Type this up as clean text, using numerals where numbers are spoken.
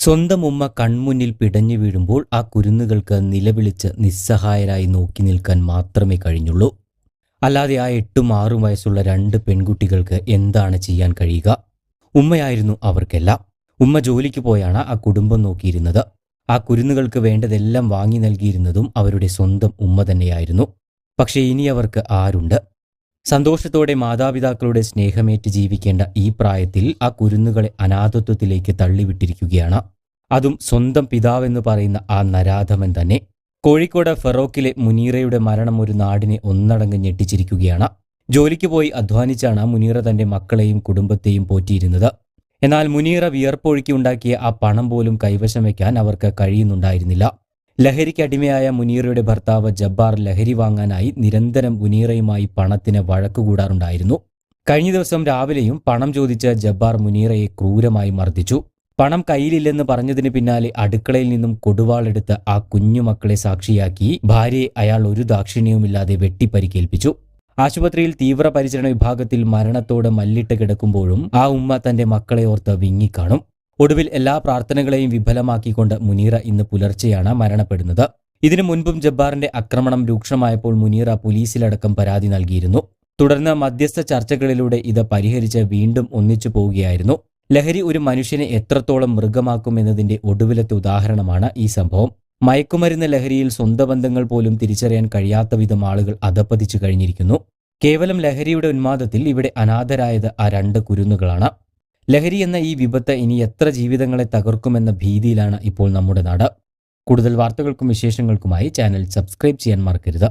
സ്വന്തം ഉമ്മ കൺമുന്നിൽ പിടഞ്ഞു വീഴുമ്പോൾ ആ കുരുന്നുകൾക്ക് നിലവിളിച്ച് നിസ്സഹായരായി നോക്കി നിൽക്കാൻ മാത്രമേ കഴിഞ്ഞുള്ളൂ. അല്ലാതെ ആ 8ഉം 6ഉം വയസ്സുള്ള 2 പെൺകുട്ടികൾക്ക് എന്താണ് ചെയ്യാൻ കഴിയുക? ഉമ്മയായിരുന്നു അവർക്കെല്ലാം. ഉമ്മ ജോലിക്ക് പോയാണ് ആ കുടുംബം നോക്കിയിരുന്നത്. ആ കുരുന്നുകൾക്ക് വേണ്ടതെല്ലാം വാങ്ങി നൽകിയിരുന്നതും അവരുടെ സ്വന്തം ഉമ്മ തന്നെയായിരുന്നു. പക്ഷേ ഇനി അവർക്ക് ആരുണ്ട്? സന്തോഷത്തോടെ മാതാപിതാക്കളുടെ സ്നേഹമേറ്റ് ജീവിക്കേണ്ട ഈ പ്രായത്തിൽ ആ കുരുന്നുകളെ അനാഥത്വത്തിലേക്ക് തള്ളിവിട്ടിരിക്കുകയാണ്. അതും സ്വന്തം പിതാവെന്ന് പറയുന്ന ആ നരാധമൻ തന്നെ. കോഴിക്കോട് ഫെറോക്കിലെ മുനീറയുടെ മരണം ഒരു നാടിനെ ഒന്നടങ്കം ഞെട്ടിച്ചിരിക്കുകയാണ്. ജോലിക്ക് പോയി അധ്വാനിച്ചാണ് മുനീറ തന്റെ മക്കളെയും കുടുംബത്തെയും പോറ്റിയിരുന്നത്. എന്നാൽ മുനീറ വിയർപ്പൊഴുക്കി ഉണ്ടാക്കിയ ആ പണം പോലും കൈവശം വയ്ക്കാൻ അവർക്ക് കഴിയുന്നുണ്ടായിരുന്നില്ല. ലഹരിക്കടിമയായ മുനീറയുടെ ഭർത്താവ് ജബ്ബാർ ലഹരി വാങ്ങാനായി നിരന്തരം മുനീറയുമായി പണത്തിന് വഴക്കുകൂടാറുണ്ടായിരുന്നു. കഴിഞ്ഞ ദിവസം രാവിലെയും പണം ചോദിച്ച് ജബ്ബാർ മുനീറയെ ക്രൂരമായി മർദ്ദിച്ചു. പണം കയ്യിലില്ലെന്ന് പറഞ്ഞതിന് പിന്നാലെ അടുക്കളയിൽ നിന്നും കൊടുവാളെടുത്ത് ആ കുഞ്ഞുമക്കളെ സാക്ഷിയാക്കി ഭാര്യയെ അയാൾ ഒരു ദാക്ഷിണ്യവുമില്ലാതെ വെട്ടിപ്പരിക്കേൽപ്പിച്ചു. ആശുപത്രിയിൽ തീവ്രപരിചരണ വിഭാഗത്തിൽ മരണത്തോട് മല്ലിട്ട് കിടക്കുമ്പോഴും ആ ഉമ്മ തന്റെ മക്കളെ ഓർത്ത് വിങ്ങിക്കാണും. ഒടുവിൽ എല്ലാ പ്രാർത്ഥനകളെയും വിഫലമാക്കിക്കൊണ്ട് മുനീറ ഇന്ന് പുലർച്ചെയാണ് മരണപ്പെടുന്നത്. ഇതിനു മുൻപും ജബ്ബാറിന്റെ ആക്രമണം രൂക്ഷമായപ്പോൾ മുനീറ പോലീസിലടക്കം പരാതി നൽകിയിരുന്നു. തുടർന്ന് മധ്യസ്ഥ ചർച്ചകളിലൂടെ ഇത് പരിഹരിച്ച് വീണ്ടും ഒന്നിച്ചു പോവുകയായിരുന്നു. ലഹരി ഒരു മനുഷ്യനെ എത്രത്തോളം മൃഗമാക്കുമെന്നതിന്റെ ഒടുവിലത്തെ ഉദാഹരണമാണ് ഈ സംഭവം. മയക്കുമരുന്ന് ലഹരിയിൽ സ്വന്തം ബന്ധങ്ങൾ പോലും തിരിച്ചറിയാൻ കഴിയാത്ത വിധം ആളുകൾ അധപ്പതിച്ചു കഴിഞ്ഞിരിക്കുന്നു. കേവലം ലഹരിയുടെ ഉന്മാദത്തിൽ ഇവിടെ അനാഥരായത് ആ 2 കുരുന്നുകളാണ്. ലഹരി എന്ന ഈ വിപത്ത് ഇനി എത്ര ജീവിതങ്ങളെ തകർക്കുമെന്ന ഭീതിയിലാണ് ഇപ്പോൾ നമ്മുടെ നാട്. കൂടുതൽ വാർത്തകൾക്കും വിശേഷങ്ങൾക്കുമായി ചാനൽ സബ്സ്ക്രൈബ് ചെയ്യാൻ മറക്കരുത്.